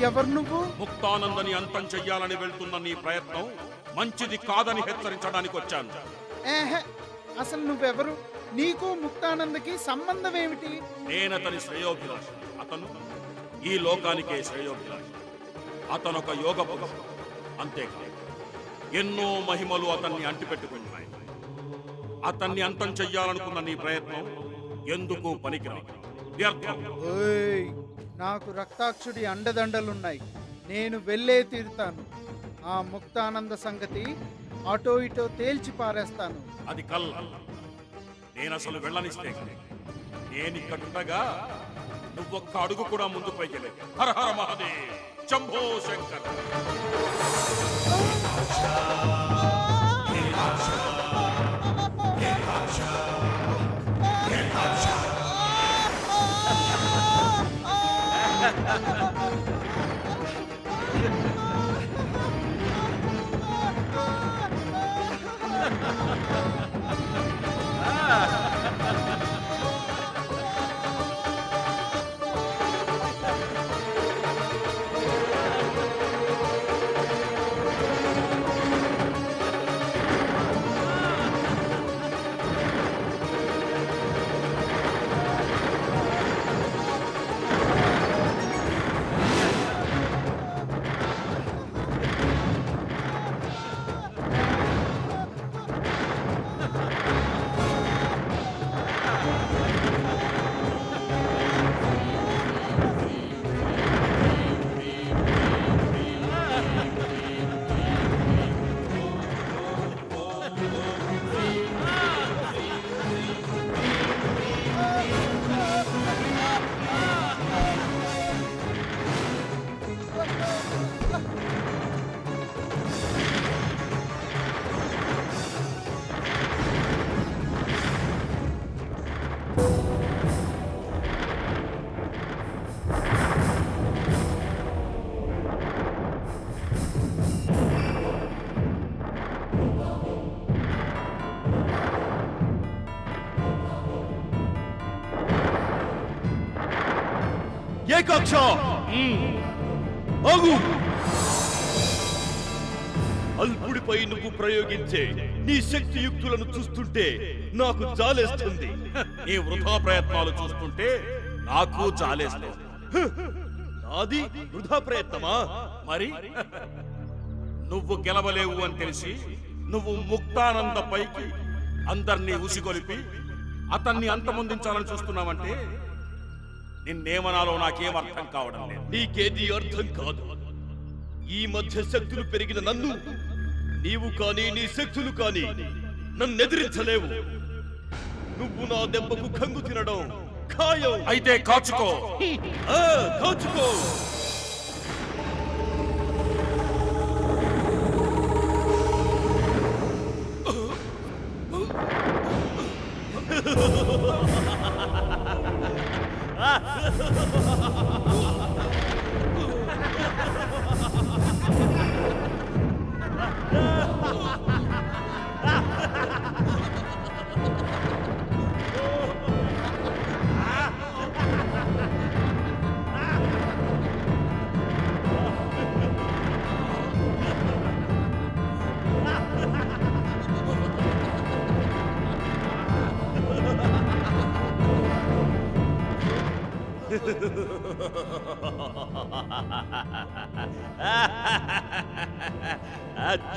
ఎవరు నువ్వు? ముక్తానందని అంతం చెయ్యాలని వెళ్తున్న నీ ప్రయత్నం మంచిది కాదని హెచ్చరించడానికి వచ్చాను. ఏహే, అసలు నువ్వెవరు? నీకు ముక్తానందకి సంబంధం ఏమిటి? నేనతని శ్రేయోభిలాషి, అతను ఈ లోకానికే శ్రేయోభిలాషి. అతనొక యోగ పురుషుడు, అంతేకాదు ఎన్నో మహిమలు అతన్ని అంటిపెట్టుకున్నాయి. అతన్ని అంతం చెయ్యాలనుకున్న నీ ప్రయత్నం ఎందుకు పనికిరాదు, వ్యర్థం. ఓయ్, నాకు రక్తాక్షుడి అండదండలున్నాయి. నేను వెళ్ళే తీరుతాను. ఆ ముక్తానంద సంగతి అటో ఇటో తేల్చి పారేస్తాను. అది కల్ల. నేనసలు వెళ్ళనిస్తే నేనిక్కడుండగా నువ్వొక్క అడుగు కూడా ముందు పైకెళ్ళేది. హర హర మహాదేవ్, శంభో శంకర్. ఏకాక్ష, ఆగు! అల్పుడిపై నువ్వు ప్రయోగించే నీ శక్తియుక్తులను చూస్తుంటే నాకు జాలేస్తుంది. నీ వృధా ప్రయత్నాలు చూస్తుంటే నాకు జాలేస్తుంది. నాది వృధా ప్రయత్నమా? మరి నువ్వు గెలవలేవు అని తెలిసి నువ్వు ముక్తానంద పైకి అందర్నీ ఉసిగొలిపి అతన్ని అంతమొందించాలని చూస్తున్నావంటే నిన్నేమనాలో నాకేం అర్థం కావడం లేదు. నీకేది అర్థం కాదు. ఈ మధ్య శక్తులు పెరిగిన నన్ను నీవు కానీ నీ శక్తులు కానీ నన్నెదిరించలేవు. నువ్వు నా దెబ్బకు కంగు తినడం ఖాయం. అయితే కాచుకో. కాచుకో.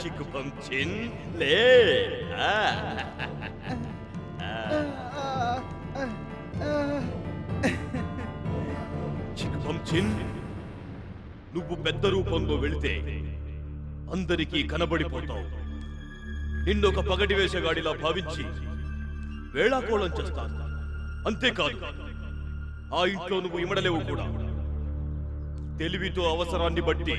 చిక్కుపంచిన్ లే. చిక్కుపంచిన్, నువ్వు పెద్ద రూపంలో వెళితే అందరికీ కనబడిపోతావు. నిన్నొక పగటి వేషగాడిలా భావించి వేళాకోళం చేస్తాను. అంతేకాదు, ఆ ఇంట్లో నువ్వు ఇమడలేవు కూడా. తెలివితో అవసరాన్ని బట్టి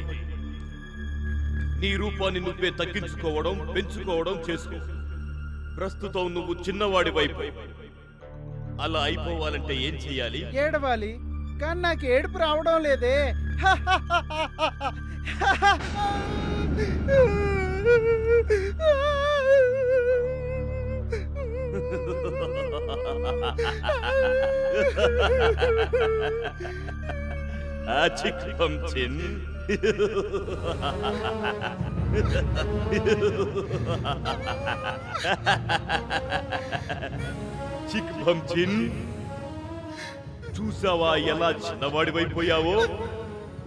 నీ రూపాన్ని నువ్వే తగ్గించుకోవడం, పెంచుకోవడం చేసుకో. ప్రస్తుతం నువ్వు చిన్నవాడి వైపు, అలా అయిపోవాలంటే ఏం చెయ్యాలి? ఏడవాలి, కానీ నాకు ఏడుపు రావడం లేదే. చిక్ పంచిన్. చిక్ పంచిన్, చూసావా ఎలా చిన్నవాడివైపోయావో?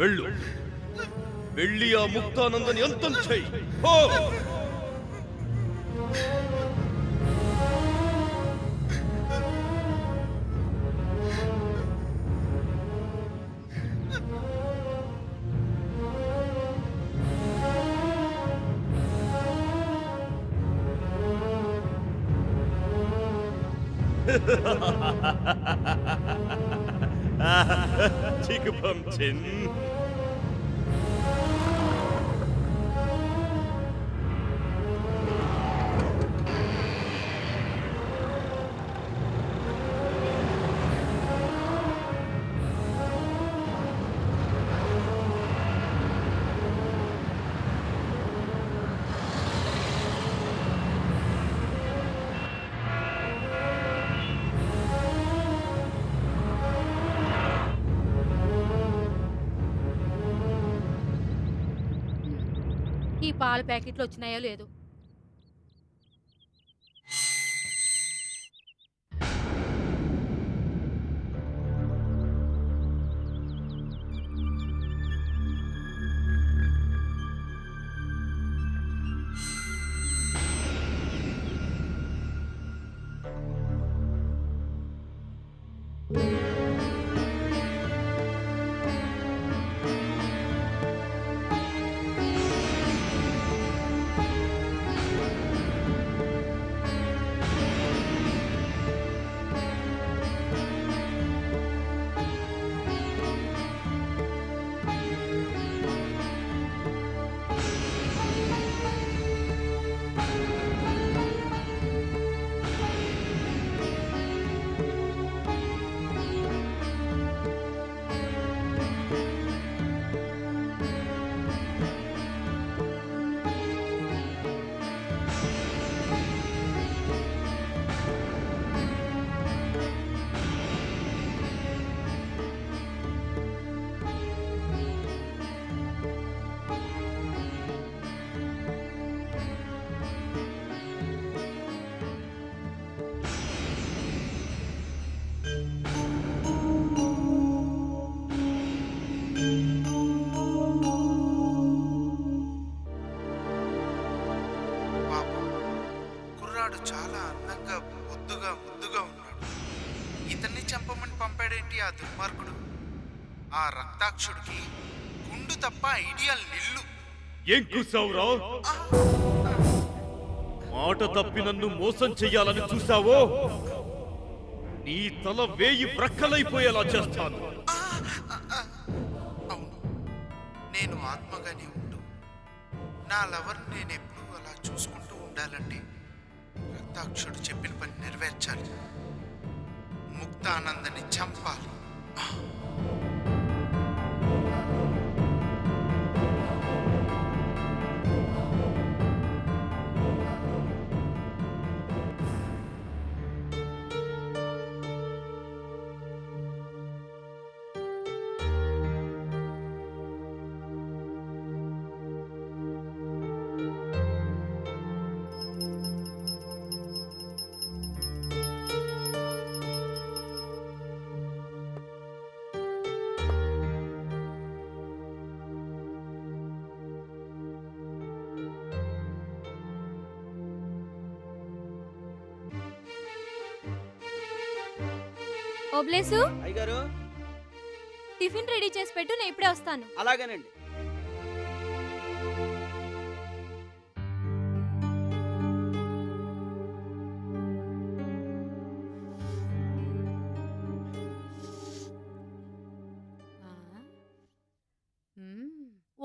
వెళ్ళు, వెళ్ళి ఆ ముక్తానందని అంతం చెయ్యి. పో. చిక్ పంచిన్. ఈ పాల ప్యాకెట్లు వచ్చినాయో లేదు. చాలా అందంగా ముద్దుగా ఉన్నాడు. ఇతన్ని చంపమని పంపాడేంటి ఆ దుర్మార్గుడు? ఆ రక్తాక్షుడికి గుండు తప్ప ఐడియల్ నిల్లు. ఏం కూసావురా? మాట తప్పి నన్ను మోసం చెయ్యాలని చూసావో? నీ తల వేయి బ్రక్కలైపోయేలా చేస్తాను. అవును, నేను ఆత్మగానే ఉంటూ నా లవర్ నేనెప్పుడు అలా చూసుకుంటూ ఉండాలంటే రక్తాక్షుడు చెప్పిన పని నెరవేర్చాలి. ముక్తానందని చంపాలి. ఓబ్లేసు, అయ్యగారు టిఫిన్ రెడీ చేసి పెట్టు, నేను ఇప్పుడే వస్తాను. అలాగేనండి.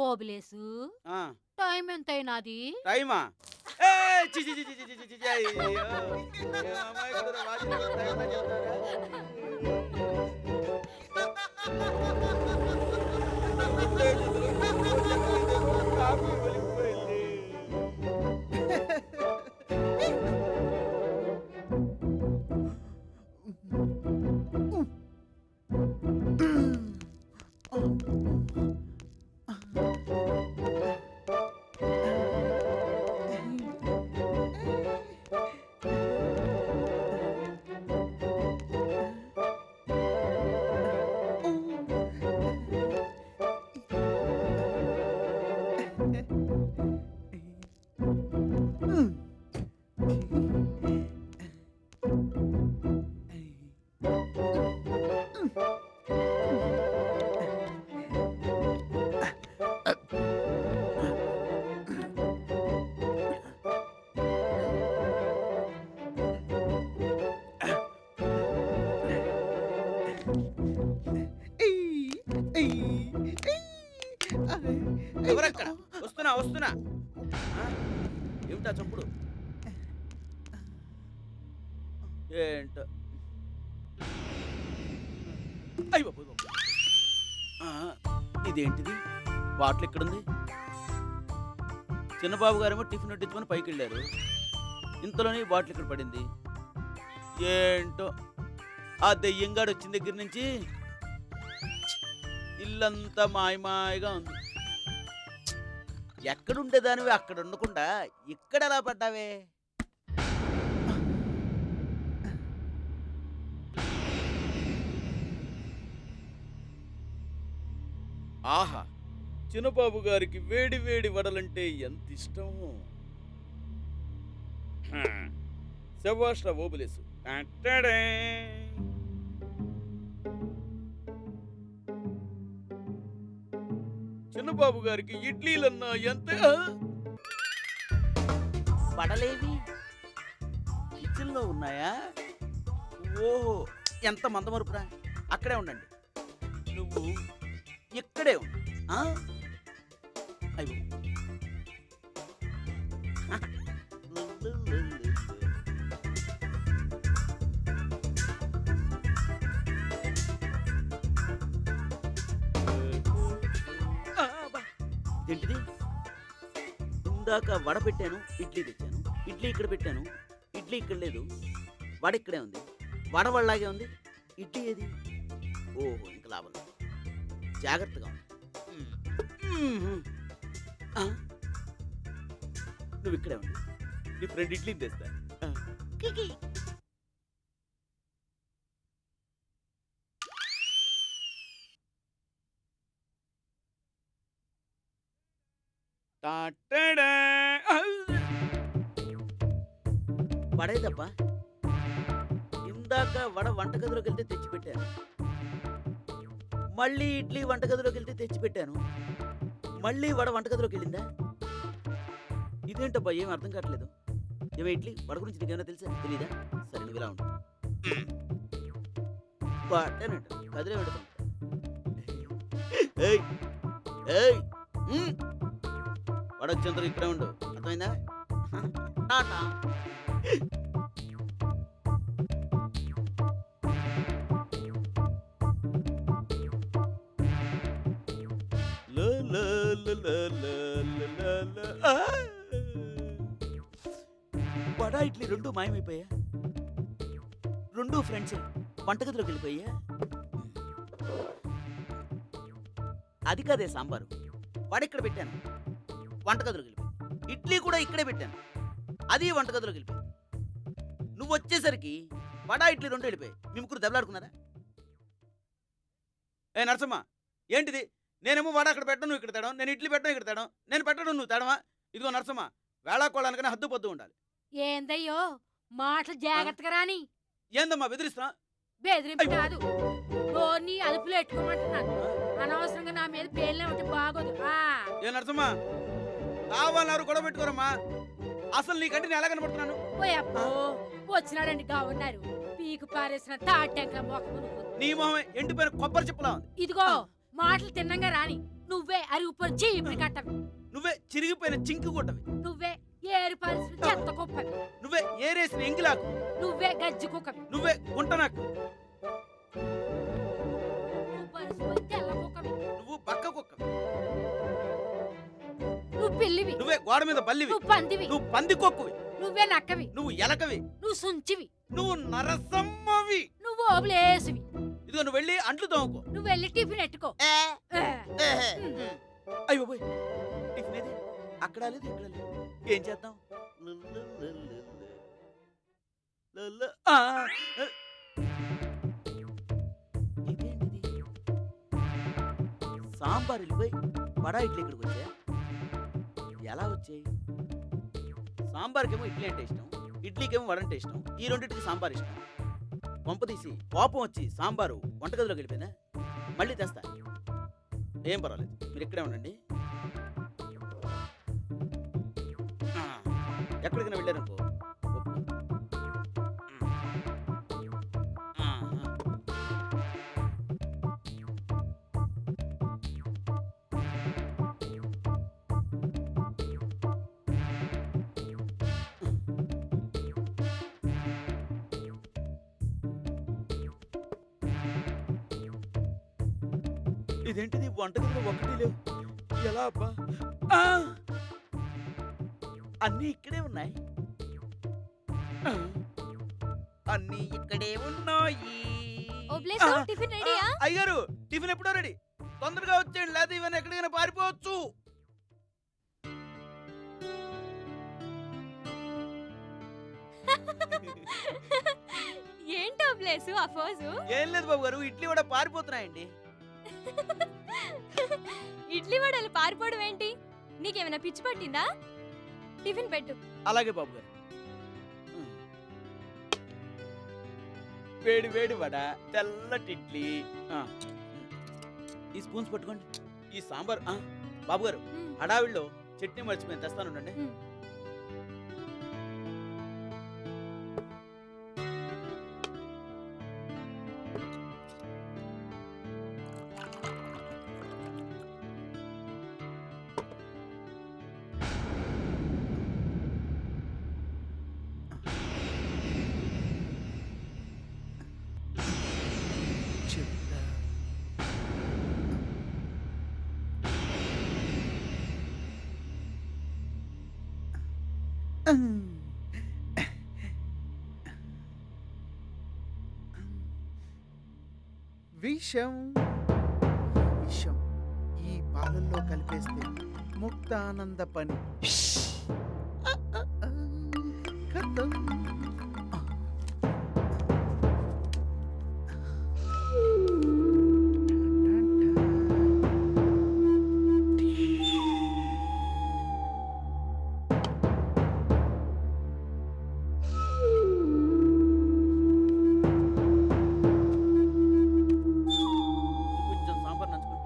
ఓబ్లేసు, టైం ఎంతైనాది? టైమా చి చి చి చి చి చి చి చి అయ్యో. ఏ అమాయకుడురా, వాచిని కూడా తగలదని చెప్తారా? కాఫీ ఒలిగిపోయింది. ఎవరక్కడ? వస్తున్నా వస్తున్నా. ఆ? ఏమిటా చప్పుడు? ఏంటో అయ్యో ఇదేంటిది? బాటిల్ ఎక్కడుంది? చిన్నబాబు గారేమో టిఫిన్ వడ్డించుకొని పైకి వెళ్ళారు. ఇంతలోనే ఈ బాటిల్ ఇక్కడ పడింది. ఏంటో ఆ దెయ్యంగాడు వచ్చిన దగ్గర నుంచి ఇల్లంతా మాయమాయగా ఉంది. ఎక్కడుండేదానివి అక్కడ ఉండకుండా ఇక్కడ ఎలా పడ్డావే? ఆహా, చిన్నబాబు గారికి వేడి వేడి వడలంటే ఎంత ఇష్టమో. శభాష్రా ఓబులేసు. చిన్నబాబు గారికి ఇడ్లీలన్నా ఎంత. వడలేవి కిచెన్లో ఉన్నాయా? ఓహో, ఎంత మందమరుపురా. అక్కడే ఉండండి, నువ్వు ఇక్కడే ఉండు. అయ్యో ఏంటిది? ఇందాక వడ పెట్టాను, ఇడ్లీ తెచ్చాను. ఇడ్లీ ఇక్కడ పెట్టాను, ఇడ్లీ ఇక్కడ లేదు. వడ ఇక్కడే ఉంది, వడ వడలాగే ఉంది. ఇడ్లీ ఏది? ఓహో, ఇంకా లాభం లేదు. జాగ్రత్తగా ఉంది. నువ్వు ఇక్కడే ఉండి నీ ఫ్రెండ్ ఇడ్లీ తెస్తా. వడేదబ్బా, ఇందాక వడ వంటగదిలోకి వెళ్తే తెచ్చిపెట్టాను. మళ్ళీ ఇడ్లీ వంటగదిలోకి వెళ్తే తెచ్చిపెట్టాను. మళ్ళీ వడ వంటగదిలోకి వెళ్ళిందా? ఇదేంటబ్బా, ఏం అర్థం కావట్లేదు. ఏమే ఇడ్లీ, వడ గురించి నీకేమైనా తెలుసా? తెలీదా? సరే, నువ్వు ఇలా ఉండు. పట్టేనంట కదిలే పెడతాం. వడ వచ్చేంత ఇక్కడే ఉండు, అర్థమైందా? టాటా. వడ ఇడ్లీ రెండు మాయమైపోయా. రెండు ఫ్రెండ్స్ వంటగదిలోకి వెళ్ళిపోయా. అది కాదే సాంబారు. వడ ఇక్కడ పెట్టాను, వంటగదిలోకి వెళ్ళిపోయి. ఇడ్లీ కూడా ఇక్కడే పెట్టాను, అది వంటగదిలోకి వెళ్ళిపోయి. నువ్వు వచ్చేసరికి వడ ఇడ్లీ రెండు వెళ్ళిపోయి. మీ ముగ్గురు దెబ్బలాడుకున్నారా? ఏ నరసమ్మ, ఏంటిది? నేనేమో వడ అక్కడ పెట్టడం, నువ్వు ఇక్కడ తేడం. నేను ఇడ్లీ పెట్టడం, ఇక్కడ తేడం. నేను పెట్టడం, నువ్వు తేడమా? ఇదిగో నరసమ్మ, వేళాకోళానికనే హద్దు పొద్దు ఉండాలి. ఏందయ్యో మాటలు జాగ్రత్తగా రాని. ఏందమ్మా బెదిరిస్తున్నా? బెదిరింపు కాదు, డోర్ని అదుపులో పెట్టుకోమంటున్నాను. అనవసరంగా నా మీద పేర్లే ఉంటే బాగోదు. ఏ నరసమ్మ, కావాలన్నారు గొడవ పెట్టుకోరమ్మా. అసలు నీకంటే నేను ఎలా కనబడుతున్నాను? పోయప్పో, వచ్చినాడండి గవర్నరు, పీకు పారేసిన తాటెంక మొక్క. నీ మొహమే ఎండిపోయిన కొబ్బరి చెప్పులా ఉంది. ఇదిగో మాటలు తిన్నంగా రాని. నువ్వే అరిగిపోయి చీపురు కట్టవి, నువ్వే చిరిగిపోయిన చింకి కొట్టవి, నువ్వే ఏరు పరిస్థితి చెత్త కుప్పవి, నువ్వే ఏరేసిన ఎంగిలాకు, నువ్వే గజ్జి కుక్కవి, నువ్వే గుంటనాకు, నువ్వు పరిస్థితి తెల్ల కుక్కవి, నువ్వు బక్క కుక్కవి, నువ్వు పిల్లివి, నువ్వే గోడ మీద బల్లివి, నువ్వు పందివి, నువ్వు పంది కొక్కువి, నువ్వే నక్కవి, నువ్వు ఎలకవి, నువ్వు సుంచివి, నువ్వు నరసమ్మవి. నువ్వు ఓబులేసివి. ఇదిగో నువ్వు వెళ్ళి అంట్లు తోముకో. నువ్వు వెళ్ళి టిఫిన్ ఎట్టుకో. అయ్యో పోయ్, టిఫిన్ ఏది? అక్కడ లేదు ఇక్కడ లేదు, ఏం చేద్దాం? ఆ, ఇదేంటిది? సాంబార్ వెళ్ళిపోయి వడా ఇడ్లీ ఇక్కడికి వచ్చాయా? ఎలా వచ్చాయి? సాంబార్కేమో ఇడ్లీ అంటే ఇష్టం, ఇడ్లీకేమో వడ అంటే ఇష్టం, ఈ రెండింటికి సాంబార్ ఇష్టం. పంపదీసి కోపం వచ్చి సాంబారు వంటగదిలోకి వెళ్ళిపోయిందా? మళ్ళీ తెస్తా, ఏం పర్వాలేదు, మీరు ఇక్కడే ఉండండి. ఎక్కడికైనా వెళ్ళారనుకో ఇదేంటిది? వంటగదిలో ఒకటి లేవు, ఎలా అబ్బా? అన్నీ ఇక్కడే ఉన్నాయి, అన్నీ ఇక్కడే ఉన్నాయి. ఓబ్లేసు, టిఫిన్ రెడీయా? అయ్యారు, టిఫిన్ ఎప్పుడో రెడీ, తొందరగా వచ్చేయండి, లేదా ఇవన్నీ ఎక్కడికైనా పారిపోవచ్చు. ఏంటి ఓబ్లేసు ఆ ఫోజు? ఏం లేదు బాబు గారు, ఇడ్లీ కూడా పారిపోతున్నాయండి. ఇడ్లీ వడలు పారిపోవడం ఏంటి? నీకేమైనా పిచ్చి పట్టిందా? టిఫిన్ పెట్టు. అలాగే బాబు గారు. వేడి వేడి వడ, తెల్లటి ఇడ్లీ. ఈ స్పూన్స్ పట్టుకోండి. ఈ సాంబార్ బాబు గారు, హడావిడిలో చట్నీ మర్చిపోయి తెస్తాను ఉండండి. విషం విషం ఈ పాలల్లో కలిపేస్తే ముక్తానంద పని. కథం. కొంచెం సాంబార్ నంచుకోండి.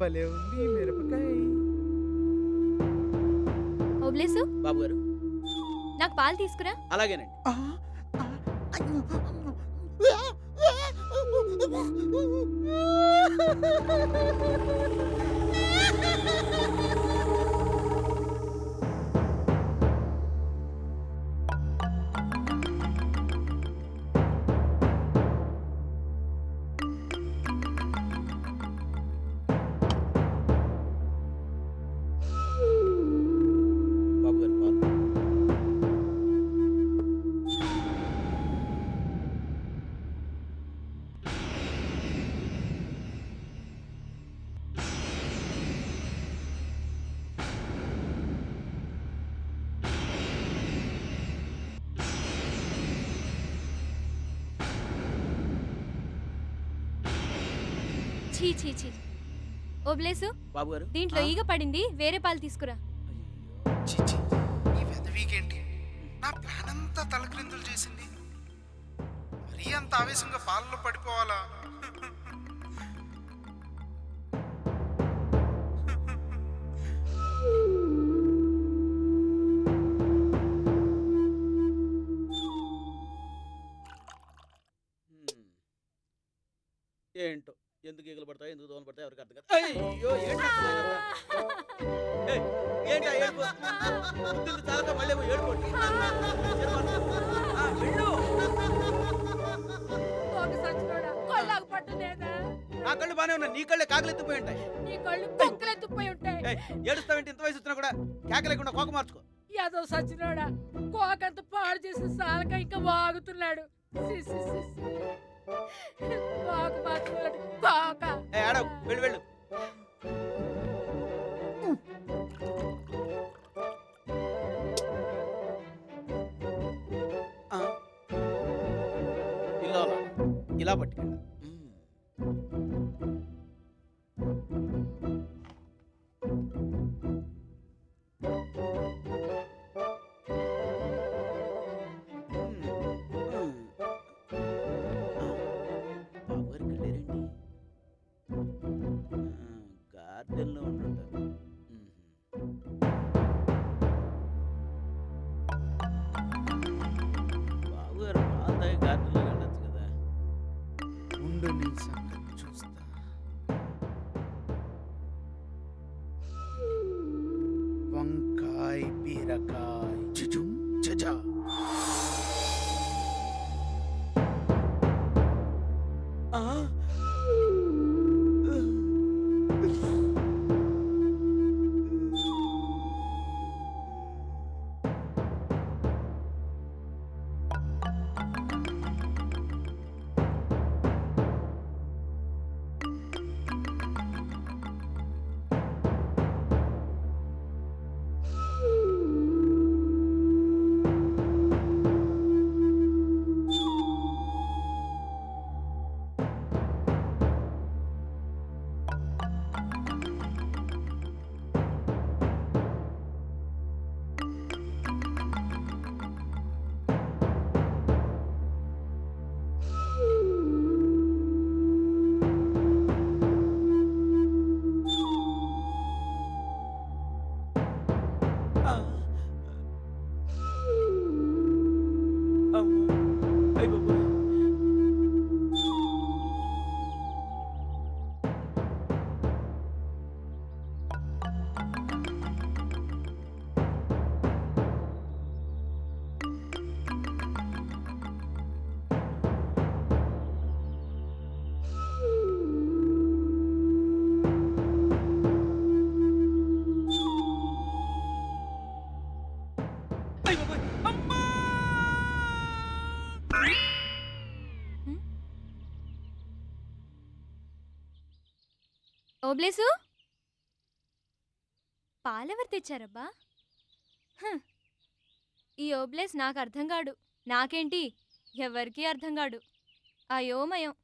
భలే ఉంది మిరపకాయ. ఓబ్లేసు, బాబు గారు, నాకు పాలు తీసుకురా. అలాగేనండి. బాబు గారు పాలు. ఛీ ఛీ ఛీ, ఓబ్లేసు బాబు గారు దీంట్లో ఈగ పడింది, వేరే పాలు తీసుకురా. చిచి, ఈ వెదవీకేంటి నా ప్లాన్ అంతా తలక్రిందులు చేసింది. మరీ అంత ఆవేశంగా పాలలో పడిపోవాలా? ఏంటో ఎందుకు ఈగలు పడతాయి, ఎందుకు దోమలు పడతాయి ఎవరికి అర్థం కాదు. అయ్యో ఏంటా ఏడుపు? బుద్ధులు చాలక మళ్ళీ ఏడుకోండి. వెళ్ళు. ఒక సచ్చినోడా, కళ్ళకు పట్టలేదా? నా కళ్ళు బానే ఉన్నాయి, నీ కళ్ళే కాకలు ఎత్తిపోయి ఉంటాయి. నీ కళ్ళు కుక్కలెత్తుకుపోయి ఉంటాయి. ఏడుస్తావేంటి? ఇంత వయసు వచ్చినా కూడా కేక లేకుండా కోక మార్చుకో. ఏదో సచ్చినోడా, కోకంత పాడు చేసిన సాలక ఇంకా వాగుతున్నాడు. సి, సి, సి, సి. కోక మార్చుకోలేడు, కోక. ఆడవు, వెళ్ళు వెళ్ళు. ఇలా పట్టుకెళ్ళ. గార్డెన్లో ఉంటుంటారు. బాబు గారు పాలు తాగి గార్డెన్లో వెళ్ళొచ్చు కదా. ఉండు, నీ సంగతి చూస్తా. వంకాయ బీరకాయ చుచుం చచా. ఓబ్లేసు, పాలెవరు తెచ్చారబ్బా? ఈ ఓబ్లేస్ నాకు అర్థం కాడు. నాకేంటి, ఎవరికీ అర్థం కాడు. అయోమయం.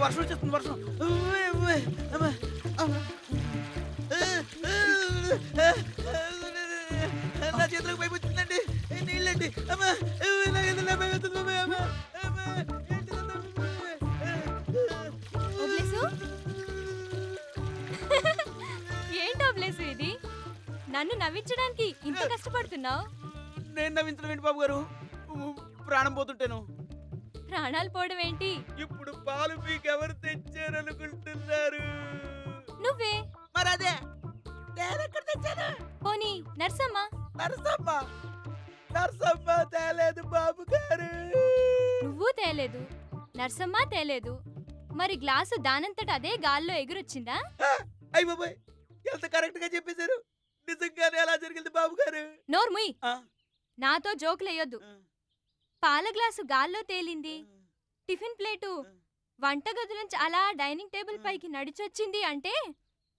వర్షం వచ్చేస్తుంది, వర్షం. నా చేతులకు పైపు వచ్చిందండి, నీళ్ళండి. ఏంటి ఓబ్లేసు ఇది? నన్ను నవ్వించడానికి ఇంత కష్టపడుతున్నావు? నేను నవ్వించడం ఏంటి బాబు గారు? ప్రాణం పోతుంటేను. ప్రాణాలు పోవడం ఏంటి? ఇప్పుడు పాలు మీకు ఎవరు తెచ్చారనుకుంటున్నారు? నువ్వే. మరి అదే నేను ఎక్కడ తెచ్చాను? పోనీ నర్సమ్మ. నరసమ్మ నరసమ్మ తేలేదు బాబు గారు. నువ్వు తేలేదు, నర్సమ్మ తేలేదు. మరి గ్లాసు దానంతట అదే గాల్లో ఎగురొచ్చిందా? అయ్య బాబాయ్, ఎంత కరెక్ట్ గా చెప్పేశారు. నిజంగానే అలా జరిగింది బాబు గారు. నోర్ముయ్, నాతో జోకులేయొద్దు. పాల గ్లాసు గాల్లో తేలింది, టిఫిన్ ప్లేటు వంటగది నుంచి అలా డైనింగ్ టేబుల్ పైకి నడిచొచ్చింది అంటే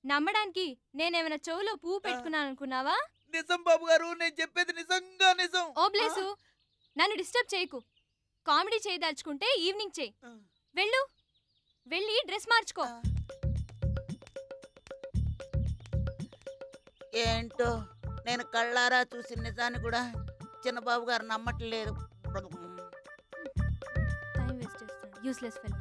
నమ్మడానికి నేనేమైనా చెవులో పువ్వు పెట్టుకున్నాను అనుకున్నావా? నిజం బాబు గారు, నేను చెప్పేది నిజంగా నిజం. ఓ బ్లేసు, నన్ను డిస్టర్బ్ చేయకు. కామెడీ చేయదలుచుకుంటే ఈవినింగ్ చేయి. వెళ్ళు, వెళ్ళి డ్రెస్ మార్చుకో. ఏంటో నేను కళ్ళారా చూసి నిజాన్ని కూడా చిన్నబాబు గారు నమ్మట్లేదు. టైం వేస్ట్ చేస్తాడు, యూస్లెస్ ఫెలో.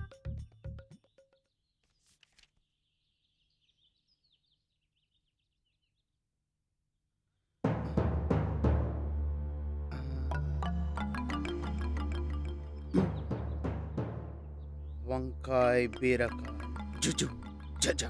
వంకాయ బీరకాయ జుజు జజ.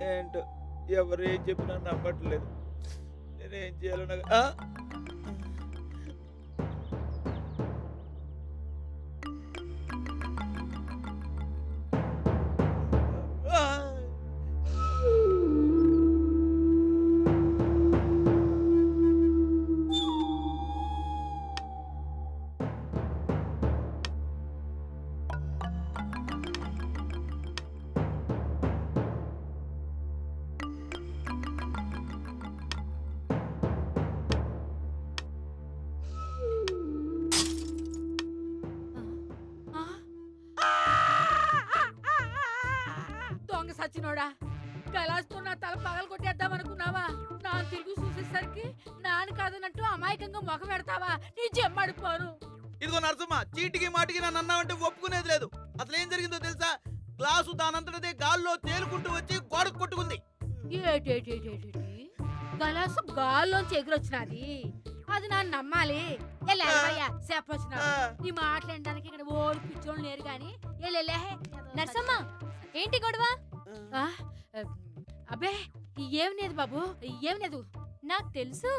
ఏంటో ఎవరేం చెప్పినా నమ్మట్లేదు. నేనేం చేయాలో నాకు దొంగ సచ్చినోడా, కలాస్తో నా తల పగలు కొట్టేద్దాం అనుకున్నావా? నా తిరుగు చూసేసరికి నాన్న కాదన్నట్టు అమాయకంగా మొఖ పెడతావా? నీ జమ్మడిపోను. ఇదిగో నరసమ్మ, చీటికి మాటికి నన్ను అన్నావంటే ఒప్పుకునేది లేదు. అసలు ఏం జరిగిందో తెలుసా? గ్లాసు దానంతటదే గాల్లో తేలుకుంటూ వచ్చి గోడకు కొట్టుకుంది. ఏటేటేటేటి గలాసు గాల్లోంచి ఎగురొచ్చినది, అది నన్ను నమ్మాలి. చెప్పొచ్చిన నీ మాట్లాడడానికి ఇక్కడ ఓడి పిచ్చోళ్ళు లేరు గాని. నర్సమ్మ, ఏంటి గొడవ? అబ్బే ఏం లేదు బాబు, ఏం లేదు. నాకు తెలుసు,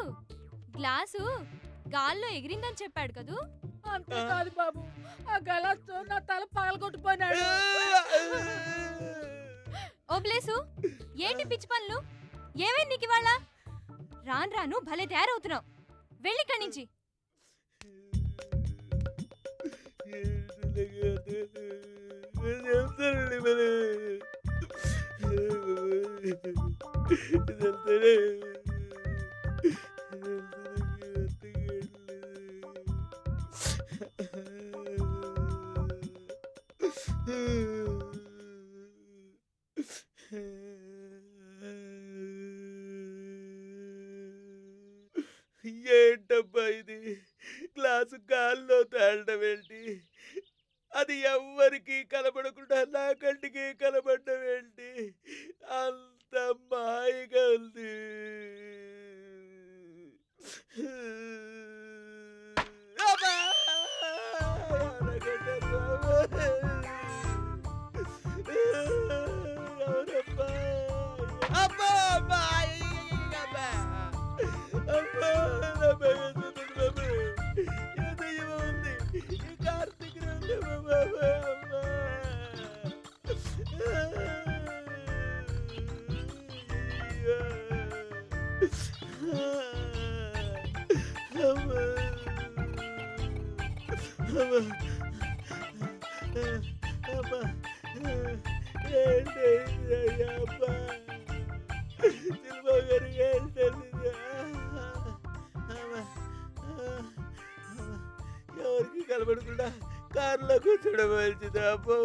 గ్లాసు గాల్లో ఎగిరిందని చెప్పాడు కదూ. అంతేకాదు బాబు, ఆ గలాస్తో నా తల పగలగొట్టుపోయినాడు. ఓ బ్లేసు, ఏంటి పిచ్చి పనులు? ఏమైంది నీకు ఇవాళ? రాను రాను భలే తయారవుతున్నావు. వెళ్ళిక్కడి నుంచి. ఏంటబ్బా ఇది? గ్లాసు గాల్లో తేలడం ఏంటి? అది ఎవ్వరికి కనబడకుండా నా కంటికి కనబడడం ఏంటి? అంత మాయగా ఉంది. ఎవరికి కలబడకుండా కారులో కూర్చోడం మంచిది. అబ్బో